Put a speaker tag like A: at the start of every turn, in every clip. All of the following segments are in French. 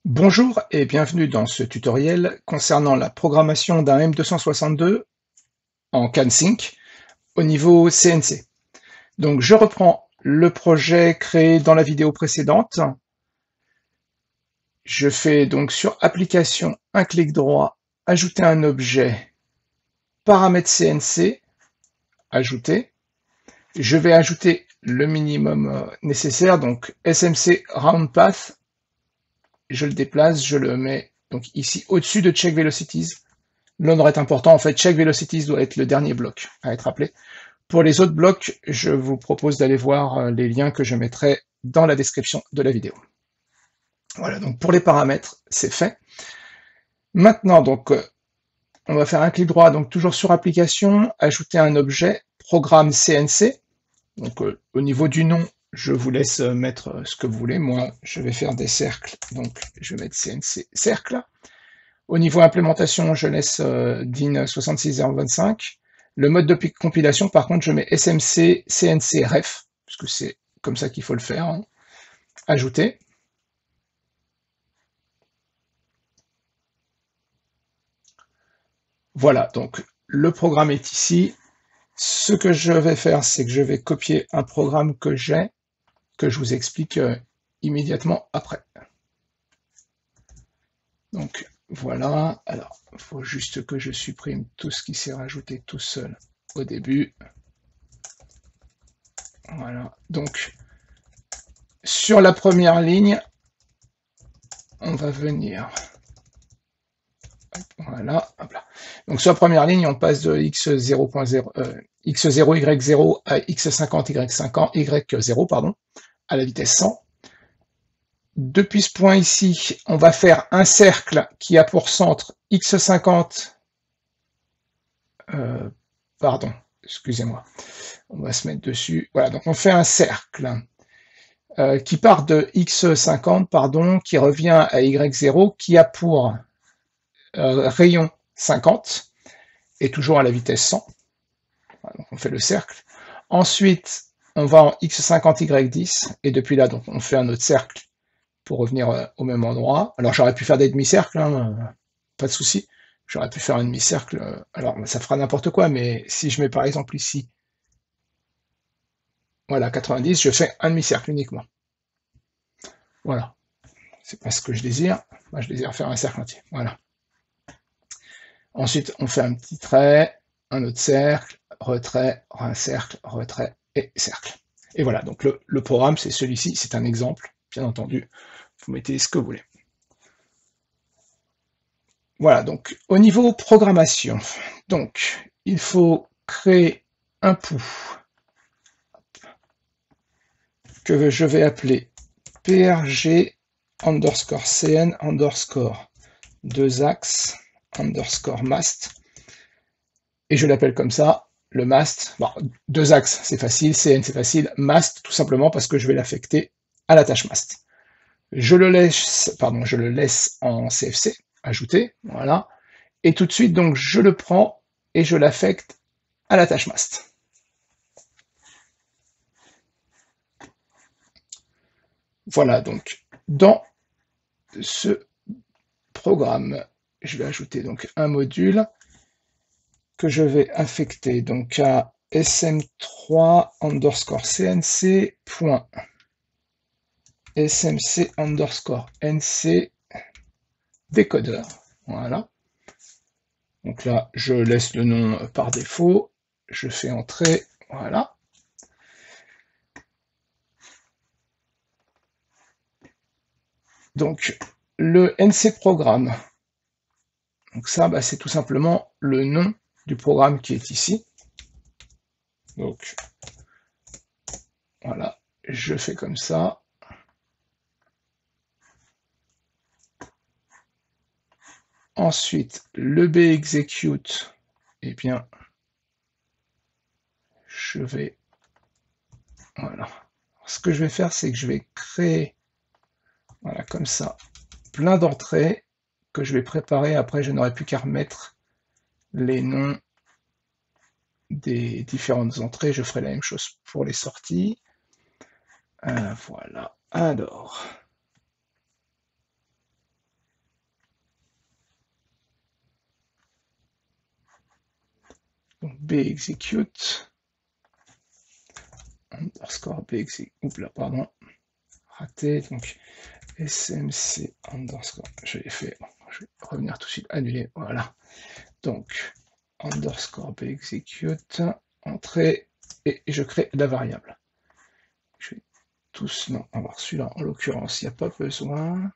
A: Bonjour et bienvenue dans ce tutoriel concernant la programmation d'un M262 en CANsync au niveau CNC. Donc je reprends le projet créé dans la vidéo précédente. Je fais donc sur Application, un clic droit, ajouter un objet, paramètres CNC, ajouter. Je vais ajouter le minimum nécessaire, donc SMC Round Path. Je le déplace, je le mets donc ici au-dessus de Check Velocities. L'ordre est important, en fait, Check Velocities doit être le dernier bloc à être appelé. Pour les autres blocs, je vous propose d'aller voir les liens que je mettrai dans la description de la vidéo. Voilà, donc pour les paramètres, c'est fait. Maintenant, donc, on va faire un clic droit, donc toujours sur Application, ajouter un objet, Programme CNC. Donc au niveau du nom, je vous laisse mettre ce que vous voulez. Moi, je vais faire des cercles, donc je vais mettre CNC cercle. Au niveau implémentation, je laisse DIN 66025. Le mode de compilation, par contre, je mets SMC CNC ref, parce que c'est comme ça qu'il faut le faire. Hein. Ajouter. Voilà, donc le programme est ici. Ce que je vais faire, c'est que je vais copier un programme que j'ai, que je vous explique immédiatement après. Donc voilà, alors il faut juste que je supprime tout ce qui s'est rajouté tout seul au début. Voilà, donc sur la première ligne, on va venir, voilà, hop là. Donc sur la première ligne, on passe de x0, x0, y0 à x50, y50, y0, pardon, à la vitesse 100. Depuis ce point ici, on va faire un cercle qui a pour centre x50, pardon, excusez-moi, on va se mettre dessus, voilà, donc on fait un cercle qui part de x50, pardon, qui revient à y0, qui a pour rayon 50, et toujours à la vitesse 100, voilà, donc on fait le cercle. Ensuite, on va en x50, y10, et depuis là, donc on fait un autre cercle pour revenir au même endroit. Alors j'aurais pu faire des demi-cercles, hein, pas de souci. J'aurais pu faire un demi-cercle, alors ça fera n'importe quoi, mais si je mets par exemple ici, voilà, 90, je fais un demi-cercle uniquement. Voilà, c'est pas ce que je désire. Moi, je désire faire un cercle entier. Voilà. Ensuite, on fait un petit trait, un autre cercle, retrait, un cercle, retrait et cercle. Et voilà, donc le programme, c'est celui-ci, c'est un exemple, bien entendu. Vous mettez ce que vous voulez. Voilà, donc au niveau programmation, donc il faut créer un pouls que je vais appeler prg underscore cn underscore 2 axes underscore mast, et je l'appelle comme ça, le mast. Bon, 2 axes, c'est facile, cn c'est facile, mast tout simplement parce que je vais l'affecter à la tâche mast. Je le laisse en CFC, ajouter, voilà, et tout de suite donc je le prends et je l'affecte à la tâche mast. Voilà, donc dans ce programme, je vais ajouter donc un module que je vais affecter donc à sm3 underscore cnc point smc underscore nc décodeur. Voilà. Donc là, je laisse le nom par défaut. Je fais entrer. Voilà. Donc, le NC programme. Donc ça, bah, c'est tout simplement le nom du programme qui est ici. Donc, voilà, je fais comme ça. Ensuite, le bexecute, eh bien, je vais, voilà. Ce que je vais faire, c'est que je vais créer, voilà, comme ça, plein d'entrées que je vais préparer. Après, je n'aurai plus qu'à remettre les noms des différentes entrées. Je ferai la même chose pour les sorties. Voilà. Alors, Donc B execute, underscore B execute, oups là, pardon, raté, donc SMC underscore, je l'ai fait, je vais revenir tout de suite, annuler, voilà. Donc, underscore B execute, entrée, et je crée la variable. Je vais tous, non, alors celui-là, en l'occurrence, il n'y a pas besoin,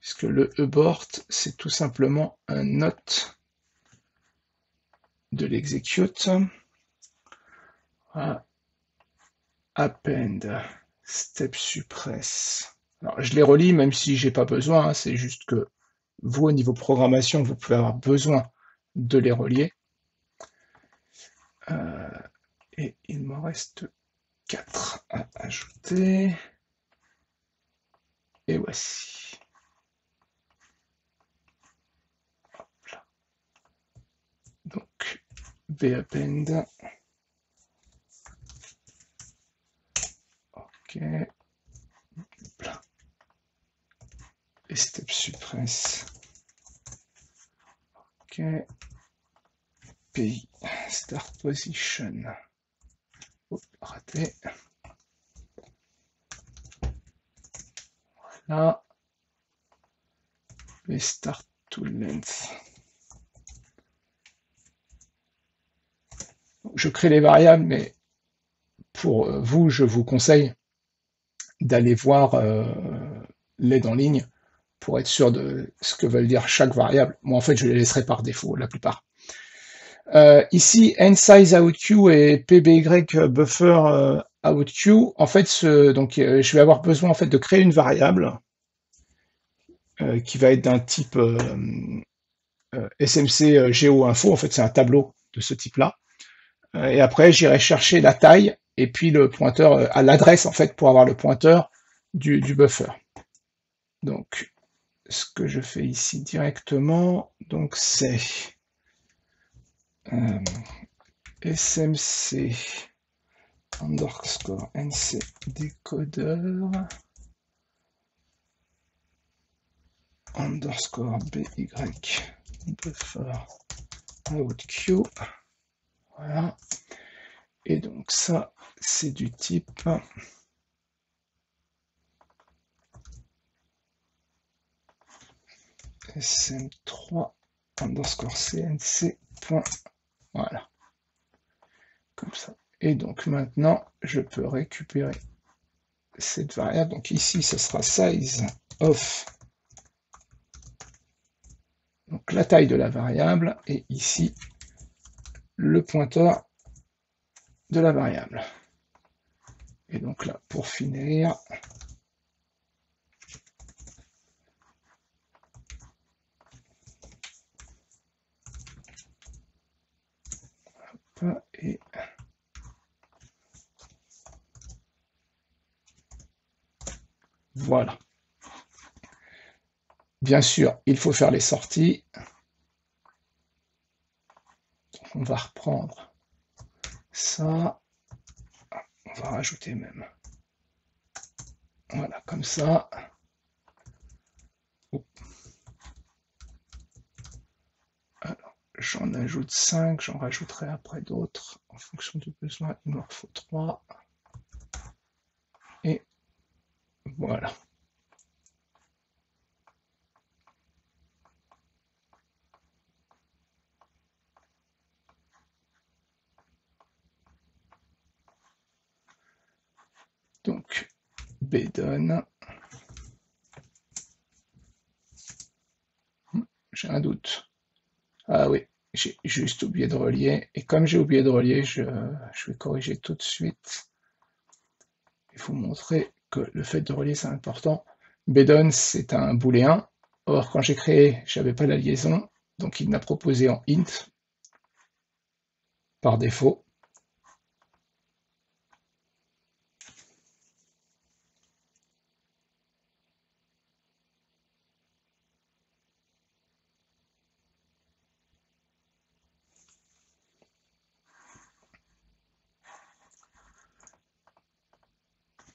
A: puisque le abort, c'est tout simplement un note de l'execute. Voilà. Append, step suppress. Alors, je les relis, même si j'ai pas besoin, hein, c'est juste que vous, au niveau programmation, vous pouvez avoir besoin de les relier. Et il m'en reste 4 à ajouter. Et voici. Hop là. Donc, bappend. Ok. Hop là. Et step suppress. Ok. Pays. Start position. Oh, raté. Voilà. Et start to length. Je crée les variables, mais pour vous, je vous conseille d'aller voir l'aide en ligne pour être sûr de ce que veulent dire chaque variable. Moi, en fait, je les laisserai par défaut, la plupart. Ici, nSizeOutQ et pby buffer outQ. En fait, je vais avoir besoin en fait de créer une variable qui va être d'un type SMC GeoInfo. En fait, c'est un tableau de ce type-là. Et après, j'irai chercher la taille et puis le pointeur à l'adresse en fait pour avoir le pointeur du buffer. Donc, ce que je fais ici directement, donc c'est SMC underscore NC décodeur underscore BY buffer outQ. Voilà. Et donc ça, c'est du type SM3 underscore CNC. Voilà. Comme ça. Et donc maintenant, je peux récupérer cette variable. Donc ici, ce sera size of, donc la taille de la variable, et ici, le pointeur de la variable. Et donc là, pour finir, hop, et voilà. Bien sûr, il faut faire les sorties. On va reprendre ça. On va rajouter même. Voilà, comme ça. Alors, j'en ajoute 5, j'en rajouterai après d'autres. En fonction du besoin, il me faut 3. Et voilà. Donc, Bedon. J'ai un doute. Ah oui, j'ai juste oublié de relier. Et comme j'ai oublié de relier, je vais corriger tout de suite. Il faut montrer que le fait de relier, c'est important. Bedon, c'est un booléen. Or, quand j'ai créé, j'avais pas la liaison. Donc, il m'a proposé en int par défaut.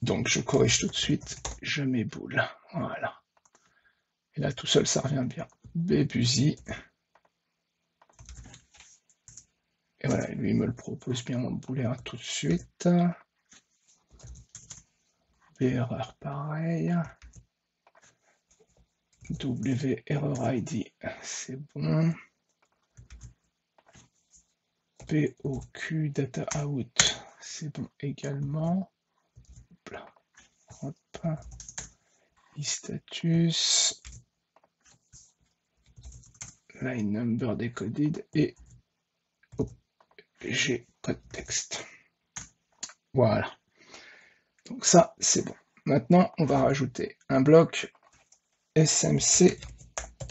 A: Donc, je corrige tout de suite. Je mets bool. Voilà. Et là, tout seul, ça revient bien. Bbuzy. Et voilà, lui il me le propose bien en booléen tout de suite. Erreur pareil. W error ID, c'est bon. POQ data out, c'est bon également. Hop là. Hop. E-status. Line number decoded et j'ai code texte. Voilà. Donc ça, c'est bon. Maintenant, on va rajouter un bloc SMC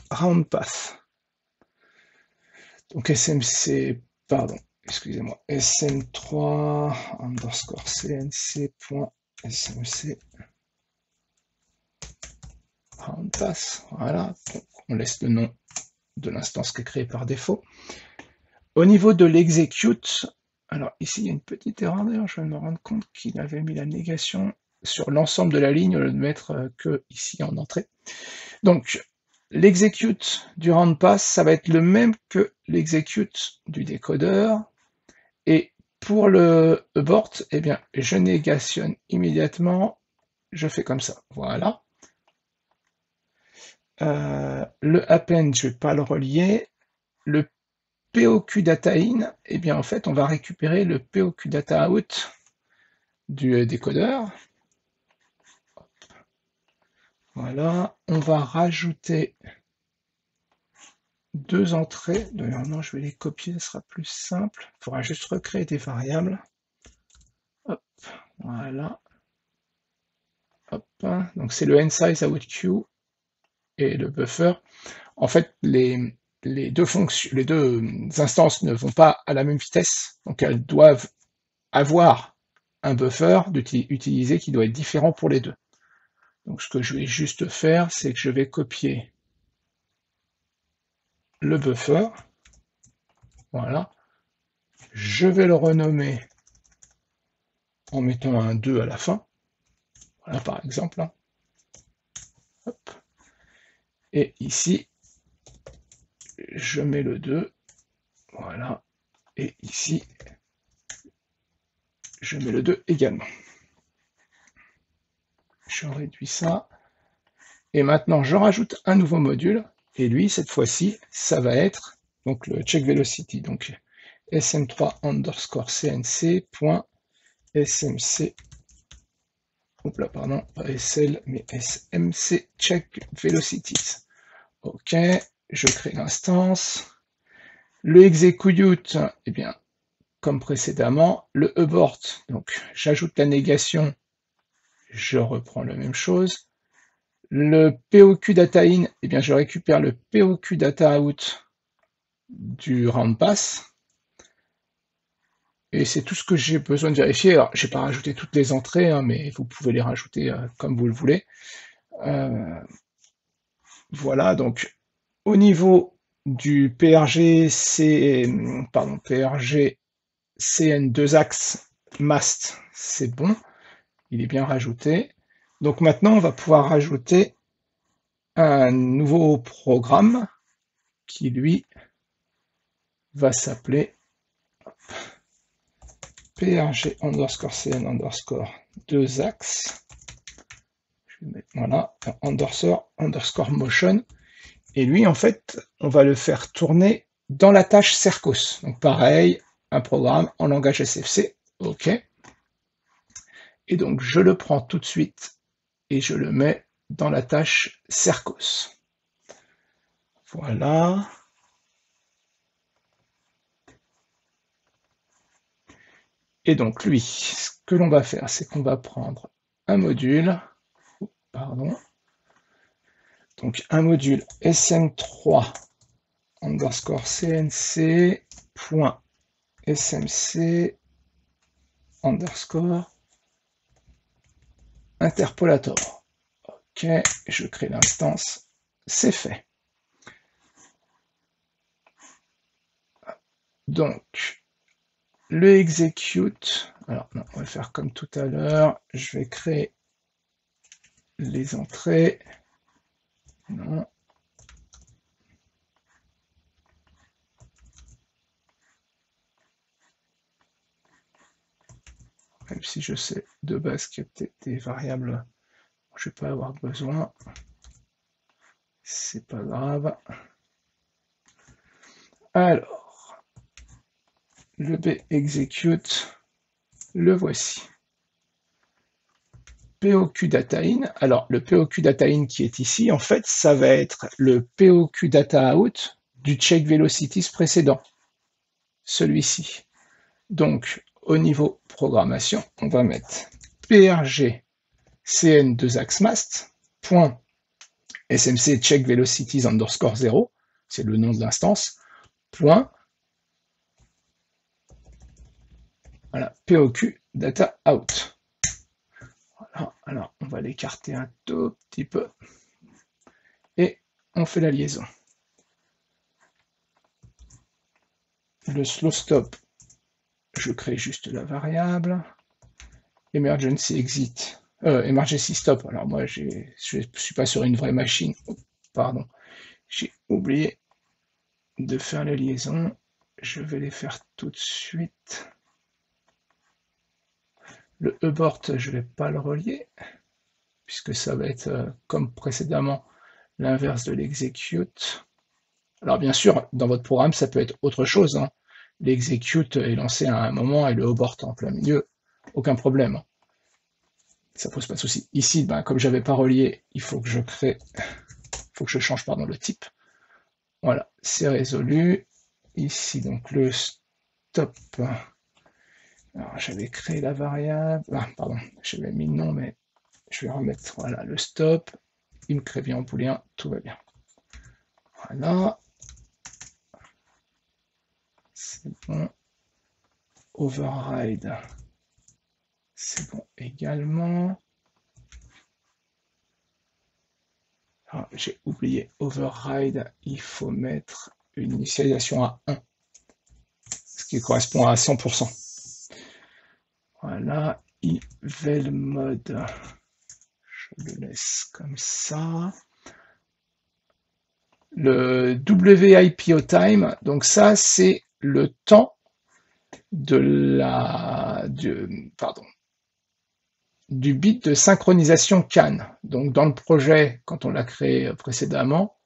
A: round path. Donc SMC, pardon, excusez-moi, SM3 underscore cnc.smc round path. Voilà. Donc, on laisse le nom de l'instance qui est créée par défaut. Au niveau de l'execute, alors ici il y a une petite erreur d'ailleurs, je viens de me rendre compte qu'il avait mis la négation sur l'ensemble de la ligne au lieu de mettre que ici en entrée. Donc l'execute du round pass, ça va être le même que l'execute du décodeur. Et pour le abort, eh bien je négationne immédiatement, je fais comme ça, voilà. Le append, je ne vais pas le relier. Le POQ data in, eh bien en fait on va récupérer le POQ data out du décodeur. Voilà, on va rajouter deux entrées. D'ailleurs non, je vais les copier, ce sera plus simple. Il faudra juste recréer des variables. Hop, voilà. Hop, donc c'est le nsize out queue et le buffer. En fait, les deux instances ne vont pas à la même vitesse, donc elles doivent avoir un buffer utilisé qui doit être différent pour les deux. Donc ce que je vais juste faire, c'est que je vais copier le buffer. Voilà. Je vais le renommer en mettant un 2 à la fin. Voilà par exemple. Hop. Et ici, je mets le 2. Voilà. Et ici, je mets le 2 également. Je réduis ça. Et maintenant, je rajoute un nouveau module. Et lui, cette fois-ci, ça va être donc le check velocity. Donc sm3 underscore cnc.smc. Hop là, pardon, pas SL, mais SMC check velocities. Ok, je crée l'instance. Le execute, eh bien, comme précédemment, le abort, donc j'ajoute la négation, je reprends la même chose. Le POQ data in, eh bien, je récupère le POQ data out du round pass. Et c'est tout ce que j'ai besoin de vérifier. Alors, j'ai pas rajouté toutes les entrées, hein, mais vous pouvez les rajouter comme vous le voulez. Voilà, donc au niveau du PRG CN 2 axes mast, c'est bon, il est bien rajouté. Donc maintenant, on va pouvoir rajouter un nouveau programme qui, lui, va s'appeler PRG underscore CN underscore 2 axes. Je vais mettre, voilà, underscore motion. Et lui, en fait, on va le faire tourner dans la tâche Cercos. Donc pareil, un programme en langage SFC. OK. Et donc, je le prends tout de suite et je le mets dans la tâche Cercos. Voilà. Et donc, lui, ce que l'on va faire, c'est qu'on va prendre un module, pardon, donc un module sm3 underscore cnc.smc underscore interpolator. Ok, je crée l'instance, c'est fait. Donc, le execute, alors non, on va faire comme tout à l'heure, je vais créer les entrées, non, même si je sais de base qu'il y a peut-être des variables dont je ne vais pas avoir besoin. C'est pas grave. Alors, le B execute, le voici. POQ data in. Alors, le POQ data in qui est ici, en fait, ça va être le POQ data out du check velocities précédent, celui-ci. Donc, au niveau programmation, on va mettre PRG cn2axmast, point smc check velocities underscore 0, c'est le nom de l'instance, point, voilà, POQ data out. Voilà, alors on va l'écarter un tout petit peu et on fait la liaison. Le slow stop, je crée juste la variable. Emergency exit, emergency stop. Alors moi, je suis pas sur une vraie machine. Oh, pardon, j'ai oublié de faire les liaisons. Je vais les faire tout de suite. Le abort, je vais pas le relier puisque ça va être comme précédemment l'inverse de l'execute. Alors bien sûr, dans votre programme, ça peut être autre chose, hein. L'execute est lancé à un moment et le abort en plein milieu, aucun problème. Ça pose pas de souci. Ici, ben, comme j'avais pas relié, il faut que je change le type. Voilà, c'est résolu. Ici, donc le stop. Alors j'avais créé la variable. Ah, pardon, j'avais mis le nom, mais je vais remettre voilà, le stop. Il me crée bien en booléen, tout va bien. Voilà. C'est bon. Override. C'est bon également. Ah, j'ai oublié override, il faut mettre une initialisation à 1, ce qui correspond à 100%. Voilà, eval mode, je le laisse comme ça. Le WIPO time, donc ça c'est le temps de du bit de synchronisation CAN. Donc dans le projet, quand on l'a créé précédemment,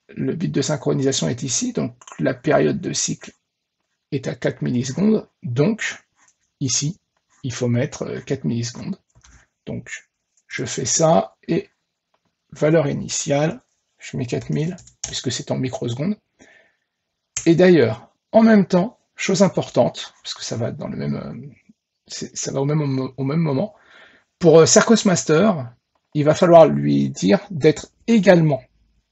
A: le bit de synchronisation est ici, donc la période de cycle est à 4 millisecondes, donc ici, il faut mettre 4 millisecondes. Donc je fais ça, et valeur initiale, je mets 4000, puisque c'est en microsecondes. Et d'ailleurs, en même temps, chose importante, parce que ça va dans le même, ça va au même moment, pour Circos Master, il va falloir lui dire d'être également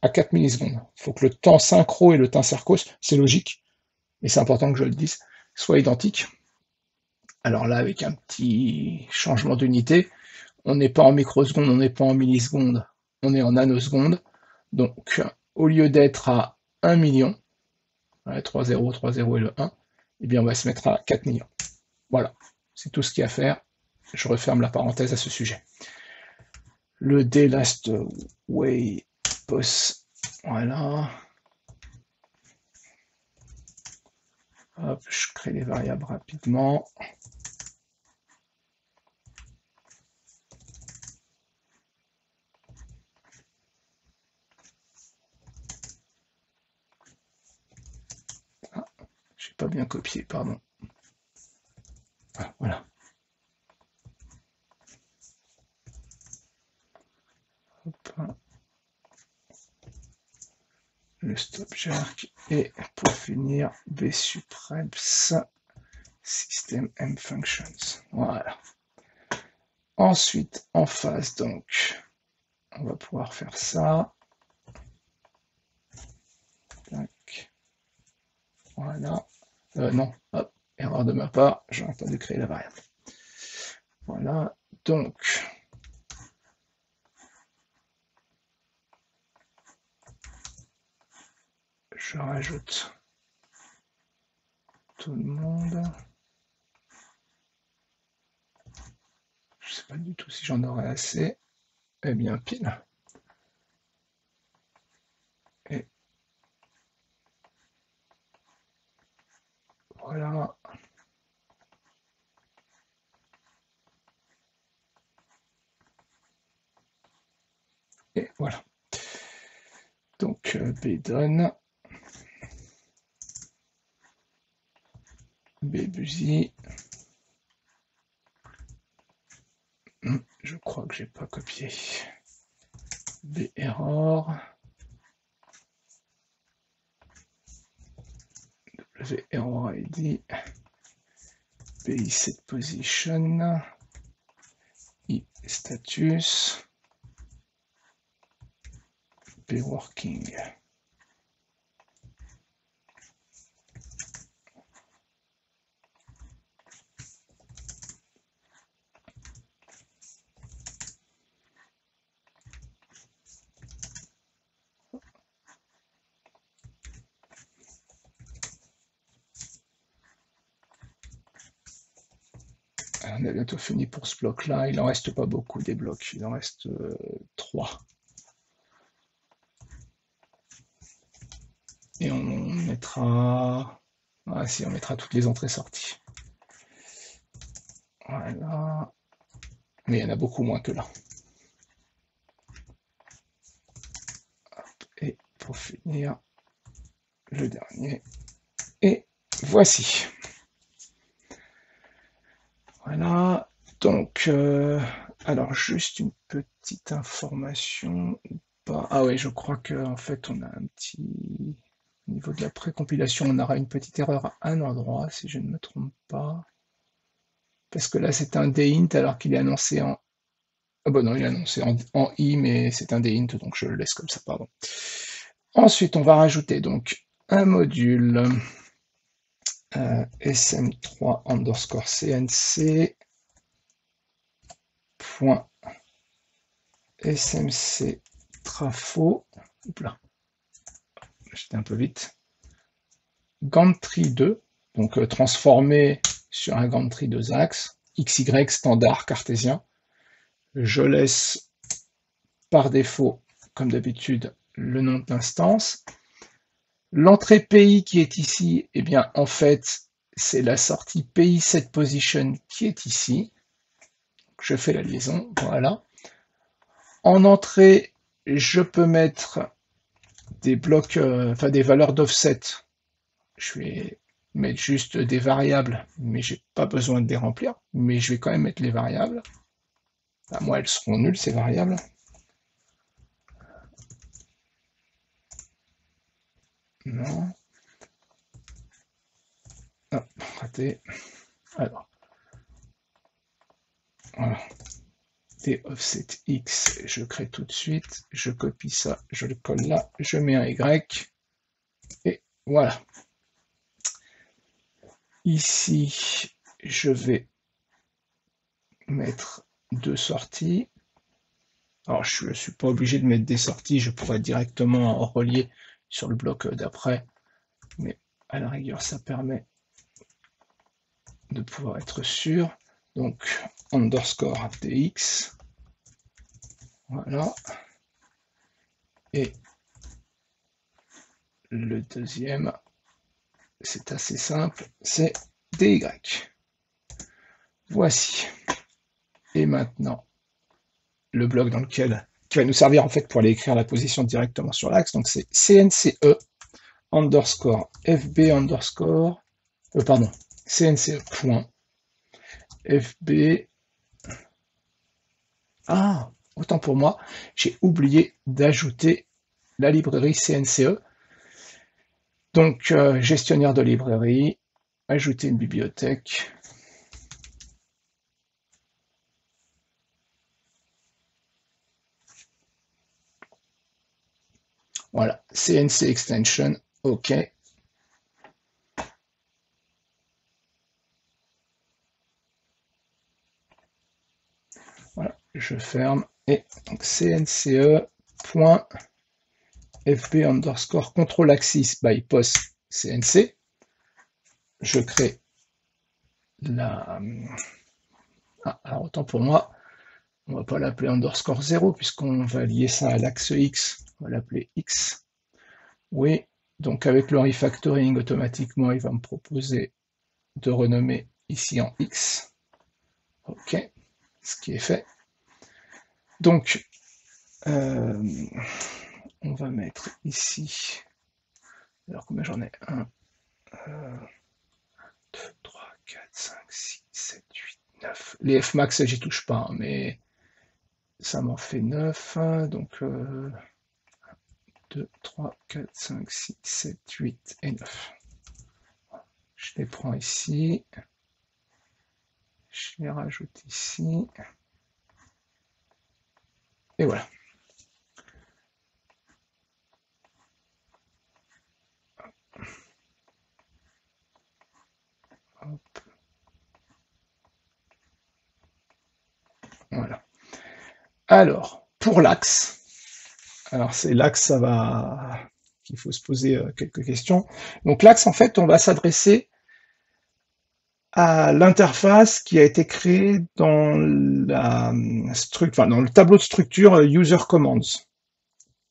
A: à 4 millisecondes. Il faut que le temps synchro et le temps Circos, c'est logique, mais c'est important que je le dise, soient identiques. Alors là, avec un petit changement d'unité, on n'est pas en microsecondes, on n'est pas en millisecondes, on est en nanosecondes. Donc, au lieu d'être à 1 million, 3 0, 3 0 et le 1, eh bien on va se mettre à 4 millions. Voilà, c'est tout ce qu'il y a à faire. Je referme la parenthèse à ce sujet. Le dlast way post, voilà. Hop, je crée les variables rapidement. Ah, j'ai pas bien copié, pardon. Ah, voilà. Hop. Le stop jerk, et pour finir, bsupreps system m functions. Voilà. Ensuite, en face, donc, on va pouvoir faire ça. Tac. Voilà. Non, hop, erreur de ma part, j'aurais pas dû créer la variable. Voilà, donc, je rajoute tout le monde. Je sais pas du tout si j'en aurai assez. Eh bien, pile. Et voilà. Et voilà. Donc B donne, B busy. Je crois que j'ai pas copié. B error. W error ID. B set position. I status. B working. On a bientôt fini pour ce bloc-là. Il n'en reste pas beaucoup des blocs. Il en reste 3. Et on mettra... Ah si, on mettra toutes les entrées-sorties. Voilà. Mais il y en a beaucoup moins que là. Et pour finir, le dernier. Et voici. Voilà. Donc, alors juste une petite information ou pas. Ah oui, je crois qu'en fait, on a un petit... Au niveau de la précompilation, on aura une petite erreur à un endroit, si je ne me trompe pas. Parce que là, c'est un dint alors qu'il est annoncé en... Ah bah non, il est annoncé en i, mais c'est un dint, donc je le laisse comme ça, pardon. Ensuite, on va rajouter donc un module sm3 underscore cnc point smc trafo. Là, j'étais un peu vite. Gantry 2, donc transformé sur un gantry 2 axes, XY standard cartésien. Je laisse par défaut, comme d'habitude, le nom de l'instance. L'entrée pays qui est ici, eh bien, en fait, c'est la sortie pays set position qui est ici. Je fais la liaison, voilà. En entrée, je peux mettre des blocs, enfin des valeurs d'offset. Je vais mettre juste des variables, mais j'ai pas besoin de les remplir. Mais je vais quand même mettre les variables. À moi, elles seront nulles, ces variables. Non. Ah, raté. Alors. Voilà. Des offset X, je crée tout de suite. Je copie ça, je le colle là. Je mets un Y. Et voilà. Ici, je vais mettre deux sorties. Alors, je ne suis pas obligé de mettre des sorties, je pourrais directement relier sur le bloc d'après, mais à la rigueur, ça permet de pouvoir être sûr. Donc, underscore dx, voilà. Et le deuxième, c'est assez simple, c'est dy. Voici. Et maintenant, le bloc dans lequel, qui va nous servir en fait pour aller écrire la position directement sur l'axe. Donc c'est cnce underscore fb underscore, pardon, cnce point fb. Ah, autant pour moi, j'ai oublié d'ajouter la librairie cnce. Donc gestionnaire de librairie, ajouter une bibliothèque. Voilà, CNC extension, OK. Voilà, je ferme. Et donc cnce.fb underscore control axis by post cnc. Je crée la... Ah, alors autant pour moi, on va pas l'appeler underscore 0 puisqu'on va lier ça à l'axe X. On va l'appeler X. Oui, donc avec le refactoring, automatiquement, il va me proposer de renommer ici en X. OK, ce qui est fait. Donc, On va mettre ici, alors combien j'en ai? 1, 2, 3, 4, 5, 6, 7, 8, 9. Les Fmax, j'y touche pas, hein, mais ça m'en fait 9. Donc 2, 3, 4, 5, 6, 7, 8 et 9. Je les prends ici. Je les rajoute ici. Et voilà. Hop. Voilà. Alors, pour l'axe, alors c'est l'axe, ça va qu'il faut se poser quelques questions. Donc l'axe, en fait, on va s'adresser à l'interface qui a été créée dans la dans le tableau de structure User Commands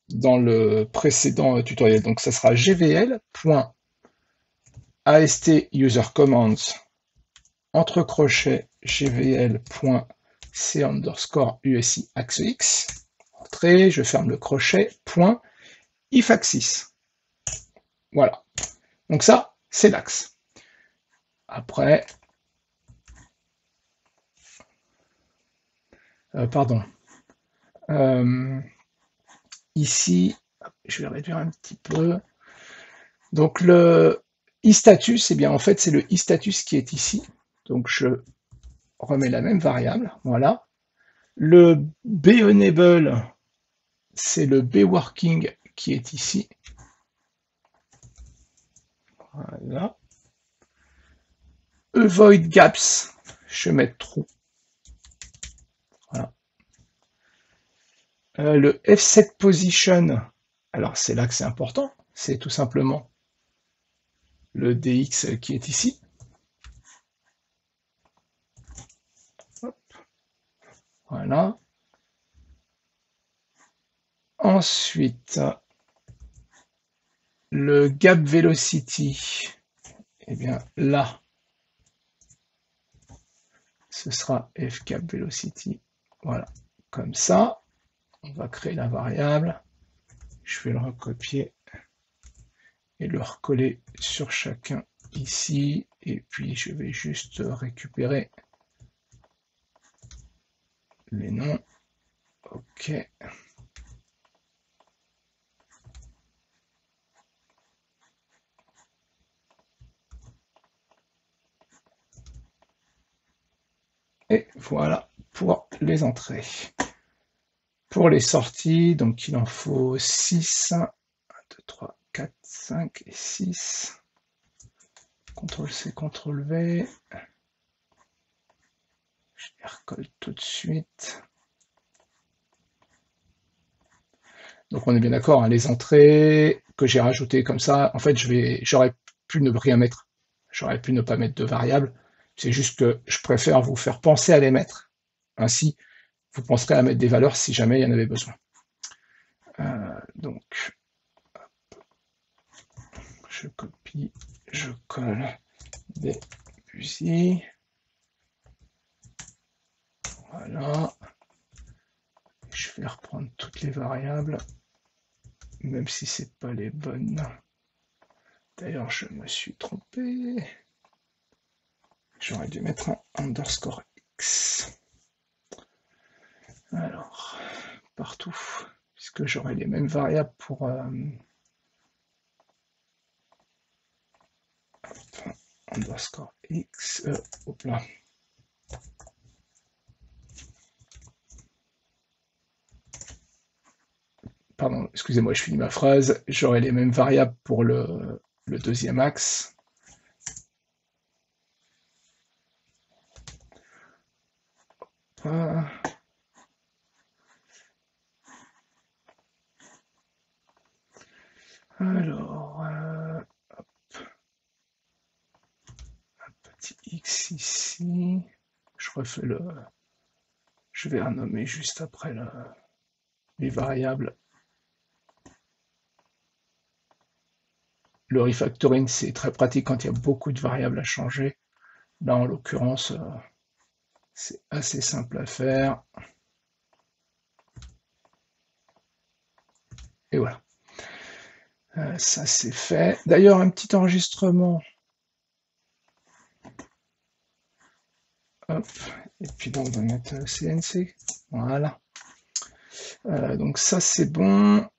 A: dans le précédent tutoriel. Donc ça sera gvl.ast user commands entre crochets gvl.c underscore usi axe x. Entrée, je ferme le crochet, point if axis. Voilà. Donc ça, c'est l'axe. Après, pardon. Ici, je vais réduire un petit peu. Donc le iStatus, eh bien en fait c'est le iStatus qui est ici. Donc je remets la même variable, voilà. Le bEnable, c'est le bWorking qui est ici. Voilà. Avoid gaps, je vais mettre true. Voilà. Le F7 position, alors c'est là que c'est important, c'est tout simplement le DX qui est ici. Hop. Voilà. Ensuite, le gap velocity, eh bien là, ce sera fgap velocity. Voilà, comme ça. On va créer la variable. Je vais le recopier et le recoller sur chacun ici. Et puis je vais juste récupérer les noms. OK. Et voilà pour les entrées. Pour les sorties, donc il en faut 6. 1, 2, 3, 4, 5 et 6. CTRL-C, CTRL-V. Je les recolle tout de suite. Donc on est bien d'accord, hein, les entrées que j'ai rajoutées comme ça, en fait j'aurais pu ne rien mettre. J'aurais pu ne pas mettre de variables. C'est juste que je préfère vous faire penser à les mettre. Ainsi, vous penserez à mettre des valeurs si jamais il y en avait besoin. Donc, je copie, je colle des fusils. Voilà. Je vais reprendre toutes les variables, même si c'est pas les bonnes. D'ailleurs, je me suis trompé. J'aurais dû mettre un underscore x. Alors, partout, puisque j'aurai les mêmes variables pour underscore x. Hop là. Pardon, excusez-moi, je finis ma phrase. J'aurai les mêmes variables pour le deuxième axe. Voilà. Alors, hop. Un petit x ici. Je refais le... Je vais renommer juste après les variables. Le refactoring, c'est très pratique quand il y a beaucoup de variables à changer. Là, en l'occurrence, c'est assez simple à faire. Et voilà. Ça c'est fait. D'ailleurs, un petit enregistrement. Hop. Et puis là, on va mettre CNC. Voilà. Donc ça c'est bon.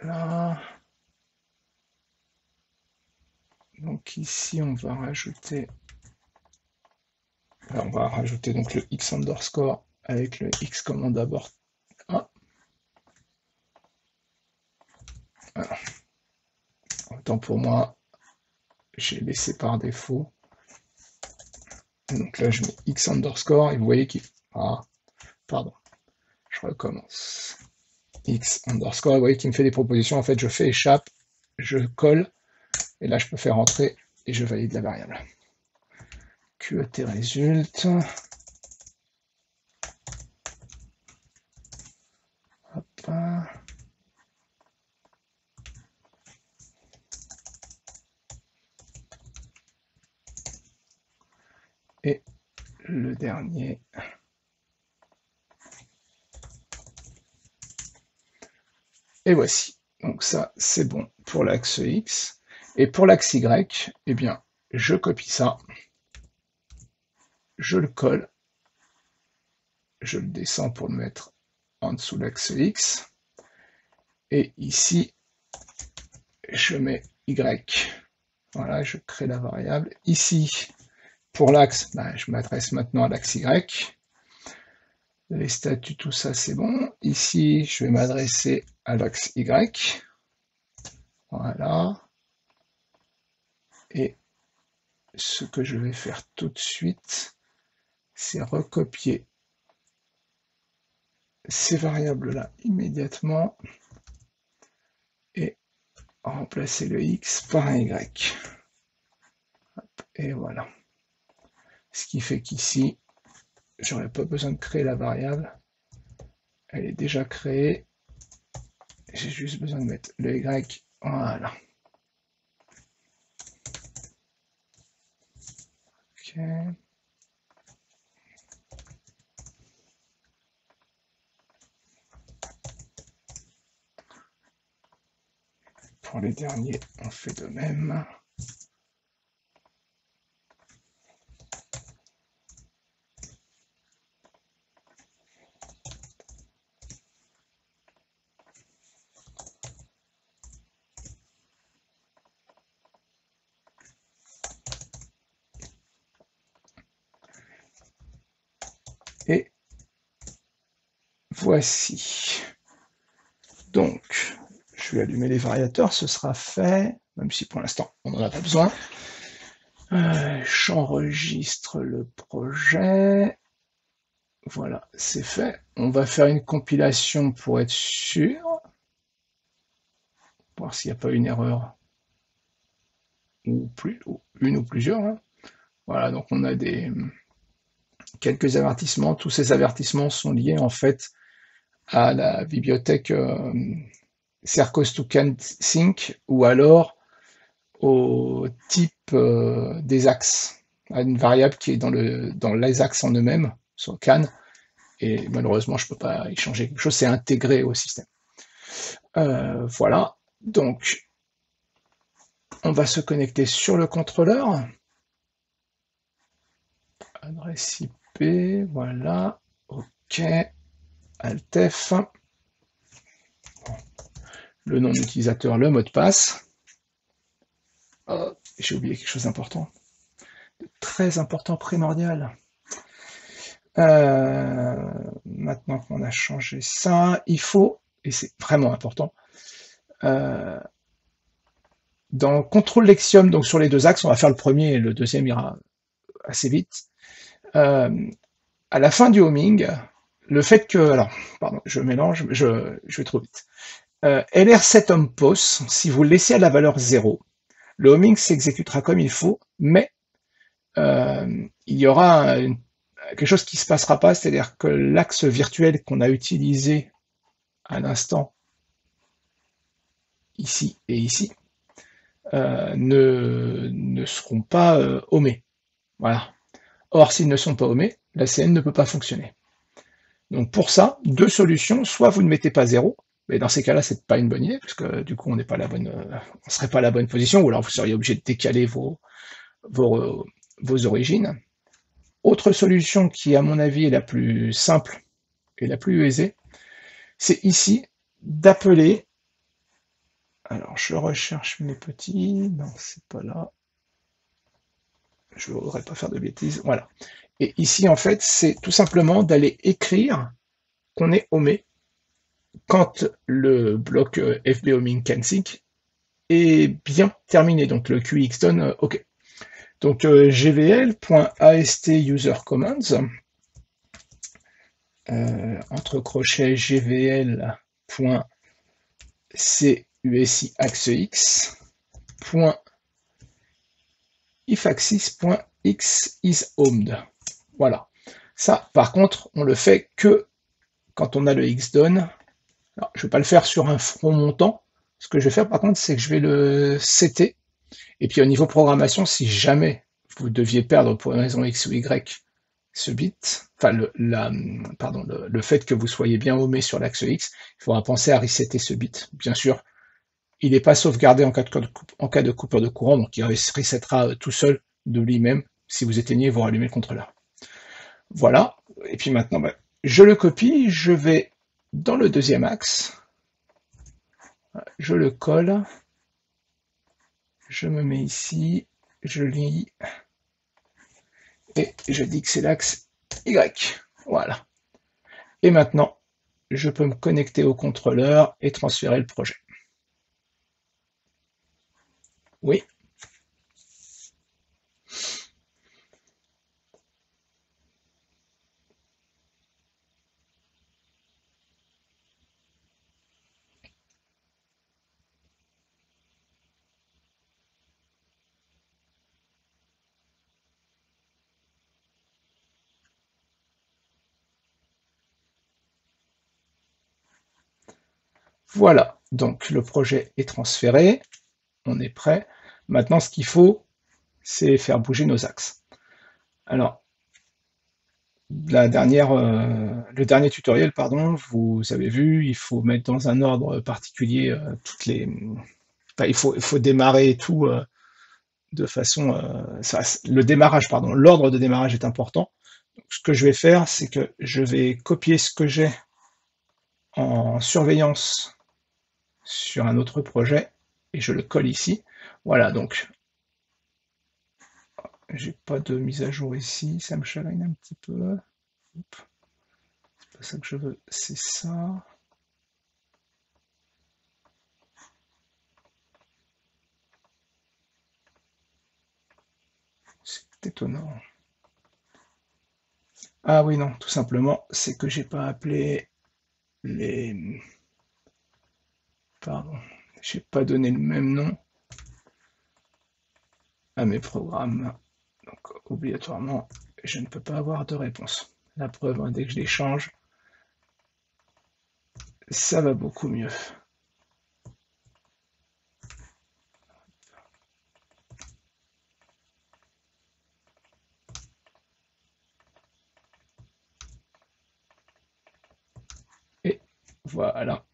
A: Voilà. Donc ici, on va rajouter. Là, on va rajouter donc le X underscore avec le X commande d'abord. Ah. Voilà. Autant pour moi, j'ai laissé par défaut. Donc là, je mets X underscore et vous voyez qu'il. Ah, pardon. Je recommence. X underscore, vous voyez qu'il me fait des propositions. En fait, je fais échappe, je colle, et là, je peux faire entrer et je valide la variable. QET résulte. Hop. Et le dernier. Et voici. Donc ça, c'est bon pour l'axe X. Et pour l'axe Y, eh bien, je copie ça. Je le colle. Je le descends pour le mettre en dessous de l'axe X. Et ici, je mets Y. Voilà, je crée la variable. Ici, pour l'axe, je m'adresse maintenant à l'axe Y. Les statuts, tout ça, c'est bon. Ici, je vais m'adresser à l'axe Y. Voilà. Et ce que je vais faire tout de suite, c'est recopier ces variables-là immédiatement et remplacer le X par un Y. Et voilà. Ce qui fait qu'ici, j'aurais pas besoin de créer la variable. Elle est déjà créée. J'ai juste besoin de mettre le Y. Voilà. Ok. Pour les derniers, on fait de même. Et voici. Donc, je vais allumer les variateurs, ce sera fait, même si pour l'instant, on n'en a pas besoin. J'enregistre le projet. Voilà, c'est fait. On va faire une compilation pour être sûr. Voir s'il n'y a pas une erreur. Ou plus, ou une ou plusieurs. Hein. Voilà, donc on a quelques avertissements. Tous ces avertissements sont liés en fait à la bibliothèque Sercos2Can-Sync ou alors au type des axes, à une variable qui est dans les axes en eux-mêmes, sur Can, et malheureusement je ne peux pas y changer quelque chose, c'est intégré au système. Voilà, donc on va se connecter sur le contrôleur. Adresse IP, voilà, OK, Alt-F, le nom d'utilisateur, le mot de passe. Oh, j'ai oublié quelque chose d'important, très important, primordial. Maintenant qu'on a changé ça, il faut, et c'est vraiment important, dans contrôle Lexium, donc sur les deux axes, on va faire le premier et le deuxième ira assez vite. À la fin du homing, le fait que, alors, pardon, je mélange, je vais trop vite. LR7HomePos, si vous le laissez à la valeur 0, le homing s'exécutera comme il faut, mais il y aura quelque chose qui ne se passera pas, c'est-à-dire que l'axe virtuel qu'on a utilisé à l'instant, ici et ici, ne seront pas homés. Voilà. Or, s'ils ne sont pas homés, la CN ne peut pas fonctionner. Donc pour ça, deux solutions, soit vous ne mettez pas 0, mais dans ces cas-là, c'est pas une bonne idée, parce que du coup, on n'est pas à la bonne, on serait pas à la bonne position, ou alors vous seriez obligé de décaler vos origines. Autre solution qui, à mon avis, est la plus simple et la plus aisée, c'est ici d'appeler, alors je recherche mes petits, non, c'est pas là, je ne voudrais pas faire de bêtises, voilà. Et ici, en fait, c'est tout simplement d'aller écrire qu'on est omet quand le bloc FBOMing CanSync est bien terminé, donc le QXDone OK. Donc gvl.astusercommands, entre crochets gvl.cusiaxex, ifaxis.xisHomed. Voilà. Ça, par contre, on le fait que quand on a le xdone. Alors, je ne vais pas le faire sur un front montant. Ce que je vais faire, par contre, c'est que je vais le setter. Et puis, au niveau programmation, si jamais vous deviez perdre pour une raison X ou Y ce bit, enfin, le fait que vous soyez bien omet sur l'axe X, il faudra penser à resetter ce bit. Bien sûr, il n'est pas sauvegardé en cas de coupure de courant, donc il resettera tout seul de lui-même. Si vous éteignez, vous rallumez le contrôleur. Voilà. Et puis maintenant, je le copie, je vais dans le deuxième axe, je le colle, je me mets ici, je lis, et je dis que c'est l'axe Y. Voilà. Et maintenant, je peux me connecter au contrôleur et transférer le projet. Oui. Voilà, donc le projet est transféré, on est prêt. Maintenant, ce qu'il faut, c'est faire bouger nos axes. Alors, le dernier tutoriel, pardon, vous avez vu, il faut mettre dans un ordre particulier toutes les... Enfin, il faut démarrer tout de façon... le démarrage, pardon, l'ordre de démarrage est important. Donc, ce que je vais faire, c'est que je vais copier ce que j'ai en surveillance sur un autre projet et je le colle ici. Voilà, donc j'ai pas de mise à jour ici, ça me chagrine un petit peu. C'est pas ça que je veux, c'est ça. C'est étonnant. Ah oui, non, tout simplement, c'est que j'ai pas appelé les... Pardon, j'ai pas donné le même nom à mes programmes. Donc, obligatoirement, je ne peux pas avoir de réponse. La preuve, hein, dès que je les change, ça va beaucoup mieux. Et voilà.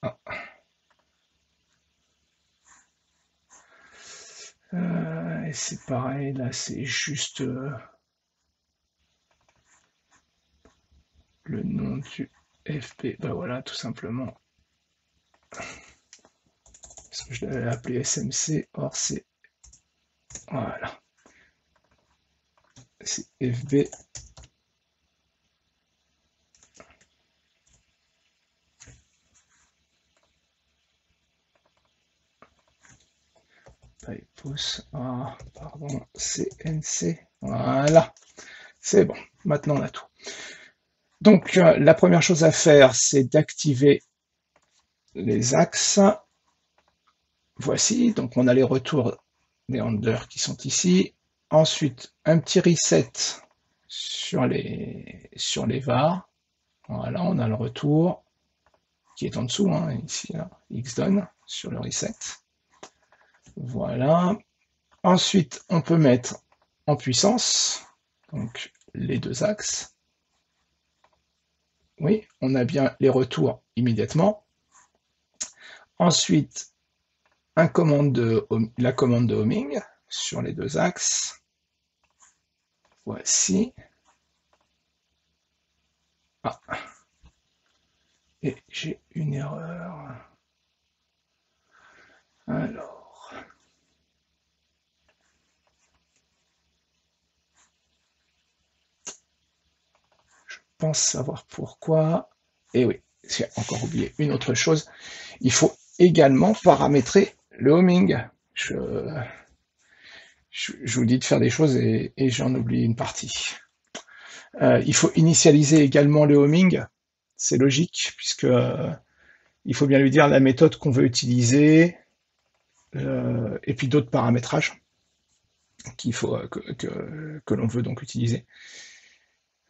A: Ah. Et c'est pareil, là, c'est juste le nom du FP. Bah voilà, tout simplement. Parce que je l'avais appelé SMC, or c'est... Voilà. C'est FB. Pouce. Ah, pardon, CNC. Voilà. C'est bon. Maintenant, on a tout. Donc, la première chose à faire, c'est d'activer les axes. Voici. Donc, on a les retours des handlers qui sont ici. Ensuite, un petit reset sur les VAR. Voilà, on a le retour qui est en dessous, hein, ici, là, xdone, sur le reset. Voilà. Ensuite, on peut mettre en puissance, donc les deux axes. Oui, on a bien les retours immédiatement. Ensuite, la commande de homing sur les deux axes. Voici. Ah. Et j'ai une erreur. Alors. Je pense savoir pourquoi. Et oui, j'ai encore oublié une autre chose. Il faut également paramétrer le homing. Je vous dis de faire des choses et j'en oublie une partie. Il faut initialiser également le homing. C'est logique, puisque il faut bien lui dire la méthode qu'on veut utiliser, et puis d'autres paramétrages qu'il faut que l'on veut donc utiliser.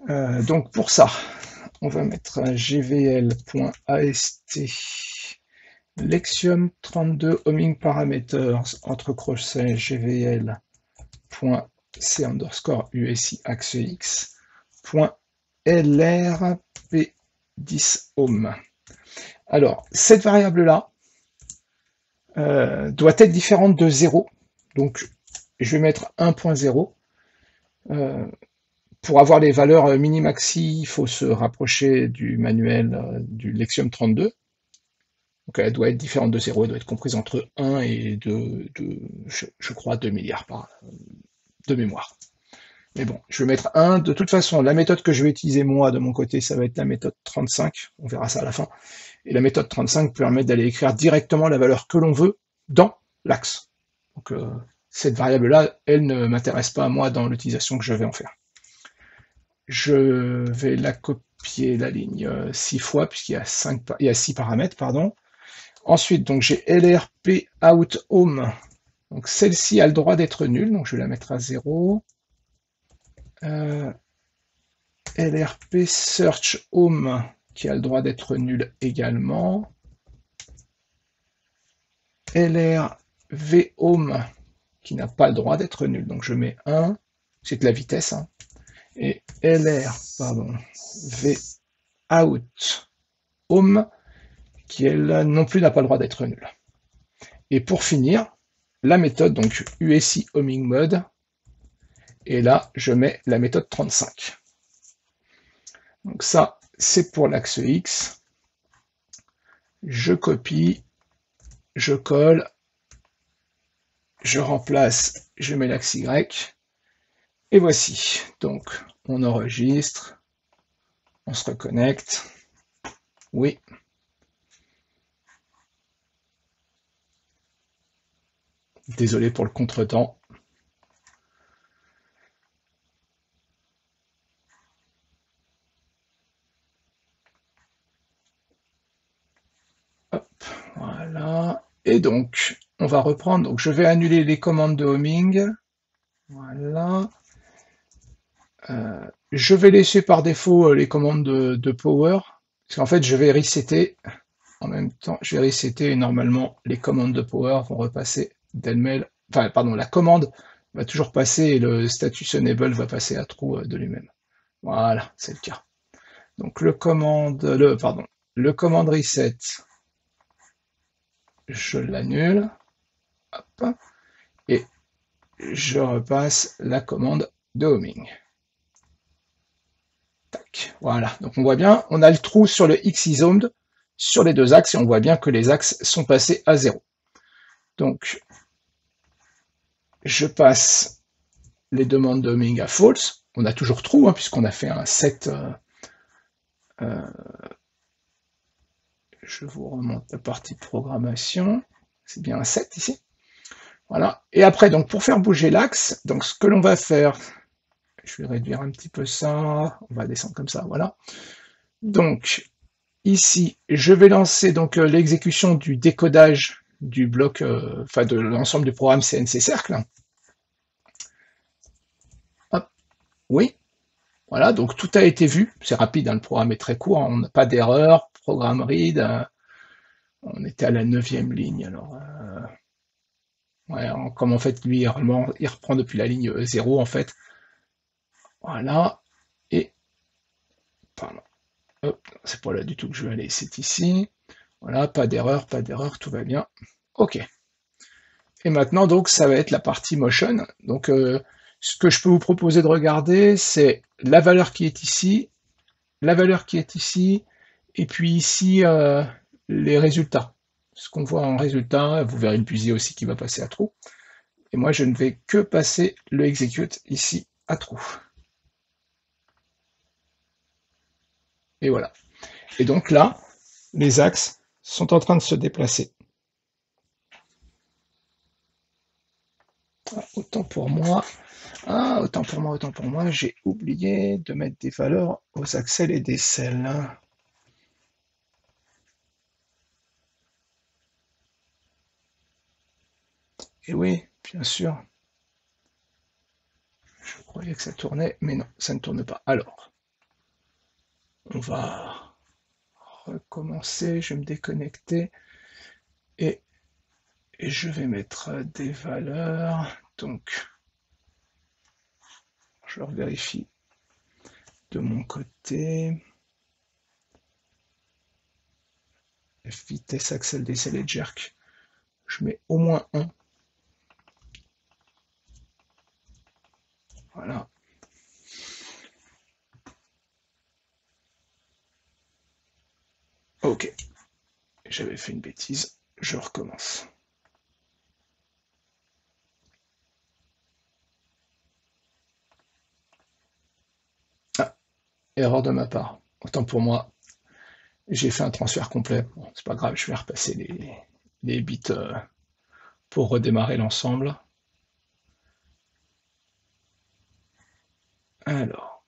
A: Donc pour ça, on va mettre un gvl.ast lexium32 homing parameters entre crochets gvl.c_usi axe x .lrp10 home. Alors, cette variable-là doit être différente de 0. Donc, je vais mettre 1.0. Pour avoir les valeurs mini-maxi, il faut se rapprocher du manuel du Lexium 32. Donc, elle doit être différente de 0. Elle doit être comprise entre 1 et 2, je crois 2 milliards de mémoire. Mais bon, je vais mettre 1. De toute façon, la méthode que je vais utiliser moi de mon côté, ça va être la méthode 35. On verra ça à la fin. Et la méthode 35 permet d'aller écrire directement la valeur que l'on veut dans l'axe. Donc cette variable-là, elle ne m'intéresse pas à moi dans l'utilisation que je vais en faire. Je vais la copier la ligne 6 fois, puisqu'il y a 6 paramètres, pardon. Ensuite, donc j'ai lrp out home. Donc celle-ci a le droit d'être nulle, donc je vais la mettre à 0. lrp search home qui a le droit d'être nul également. lrvhome qui n'a pas le droit d'être nul, donc je mets 1, c'est de la vitesse, hein. Et lr, vout home qui elle non plus n'a pas le droit d'être nul. Et pour finir, la méthode donc USI homing mode, et là je mets la méthode 35. Donc ça c'est pour l'axe X. Je copie, je colle, je remplace, je mets l'axe Y, et voici. Donc on enregistre, on se reconnecte, oui. Désolé pour le contretemps. Hop, voilà. Et donc, on va reprendre. Donc, je vais annuler les commandes de homing. Voilà. Je vais laisser par défaut les commandes de power. Parce qu'en fait, je vais resetter. En même temps, je vais resetter et normalement, les commandes de power vont repasser d'elles-mêmes. Enfin, pardon, la commande va toujours passer et le status enable va passer à true de lui-même. Voilà, c'est le cas. Donc le commande reset, je l'annule, et je repasse la commande de homing. Tac, voilà. Donc on voit bien, on a le trou sur le XISOMED sur les deux axes et on voit bien que les axes sont passés à 0. Donc je passe les demandes de homing à false. On a toujours trou, hein, puisqu'on a fait un set. Je vous remonte la partie programmation. C'est bien un set ici. Voilà. Et après, donc pour faire bouger l'axe, donc ce que l'on va faire, je vais réduire un petit peu ça, on va descendre comme ça, voilà. Donc ici, je vais lancer donc l'exécution du décodage du bloc, enfin de l'ensemble du programme CNC Cercle. Hop, oui, voilà, donc tout a été vu, c'est rapide, hein, le programme est très court, hein, on n'a pas d'erreur, programme read, on était à la 9e ligne, alors ouais, comme en fait lui il reprend depuis la ligne 0 en fait. Voilà. Et pardon. Hop, c'est pas là du tout que je vais aller, c'est ici. Voilà, pas d'erreur, tout va bien. OK. Et maintenant, donc, ça va être la partie motion. Donc, ce que je peux vous proposer de regarder, c'est la valeur qui est ici, la valeur qui est ici, et puis ici, les résultats. Ce qu'on voit en résultat, vous verrez le busy aussi qui va passer à true. Et moi, je ne vais que passer le execute ici à true. Et voilà. Et donc là, les axes sont en train de se déplacer. Autant pour moi. Ah, autant pour moi, j'ai oublié de mettre des valeurs aux accels et des selles. Et oui, bien sûr. Je croyais que ça tournait, mais non, ça ne tourne pas. Alors, on va recommencer, je vais me déconnecter et je vais mettre des valeurs. Donc, je vérifie de mon côté. Vitesse, axel, décel et jerk. Je mets au moins 1. Voilà. Ok. J'avais fait une bêtise. Je recommence. Ah, erreur de ma part. Autant pour moi. J'ai fait un transfert complet. Bon, c'est pas grave, je vais repasser les bits pour redémarrer l'ensemble. Alors,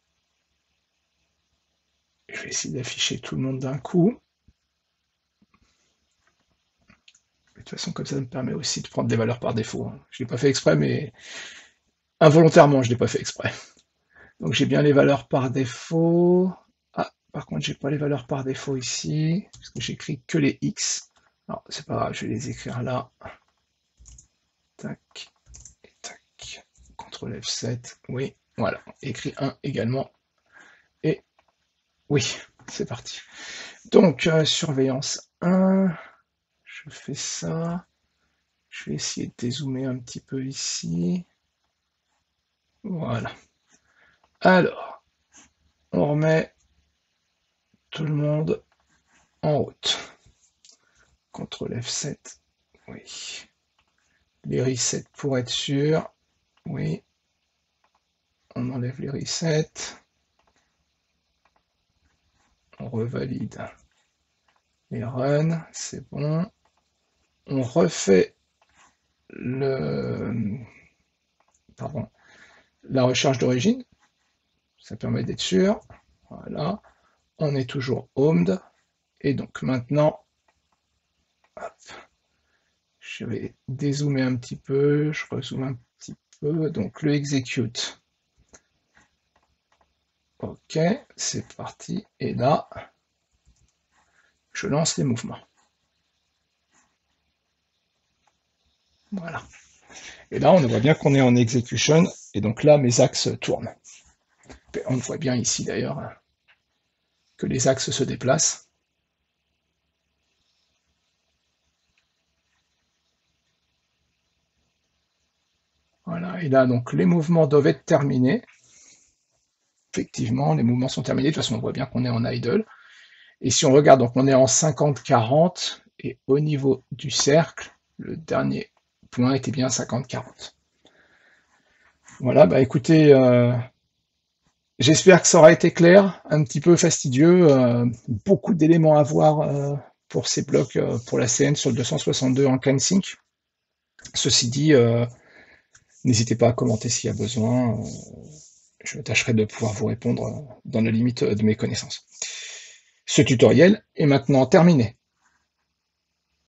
A: je vais essayer d'afficher tout le monde d'un coup. De toute façon, comme ça me permet aussi de prendre des valeurs par défaut. Je ne l'ai pas fait exprès, mais involontairement, je ne l'ai pas fait exprès. Donc j'ai bien les valeurs par défaut. Ah, par contre, j'ai pas les valeurs par défaut ici, parce que j'écris que les X. Alors, c'est pas grave, je vais les écrire là. Tac, et tac. CTRL F7, oui, voilà. Écrit 1 également. Et oui, c'est parti. Donc, surveillance 1, je fais ça. Je vais essayer de dézoomer un petit peu ici. Voilà. Alors, on remet tout le monde en route. CTRL F7, oui. Les resets pour être sûr, oui. On enlève les resets. On revalide les runs, c'est bon. On refait la recherche d'origine. Ça permet d'être sûr. Voilà. On est toujours homed. Et donc maintenant, hop, je vais dézoomer un petit peu. Je rezoome un petit peu. Donc le execute. Ok, c'est parti. Et là, je lance les mouvements. Voilà. Et là, on voit bien qu'on est en execution. Et donc là, mes axes tournent. On voit bien ici d'ailleurs que les axes se déplacent. Voilà, et là, donc, les mouvements doivent être terminés. Effectivement, les mouvements sont terminés. De toute façon, on voit bien qu'on est en idle. Et si on regarde, donc, on est en 50-40. Et au niveau du cercle, le dernier point était bien 50-40. Voilà, bah écoutez, j'espère que ça aura été clair, un petit peu fastidieux. Beaucoup d'éléments à voir pour ces blocs, pour la CN sur le 262 en CleanSync. Ceci dit, n'hésitez pas à commenter s'il y a besoin. Je tâcherai de pouvoir vous répondre dans la limite de mes connaissances. Ce tutoriel est maintenant terminé.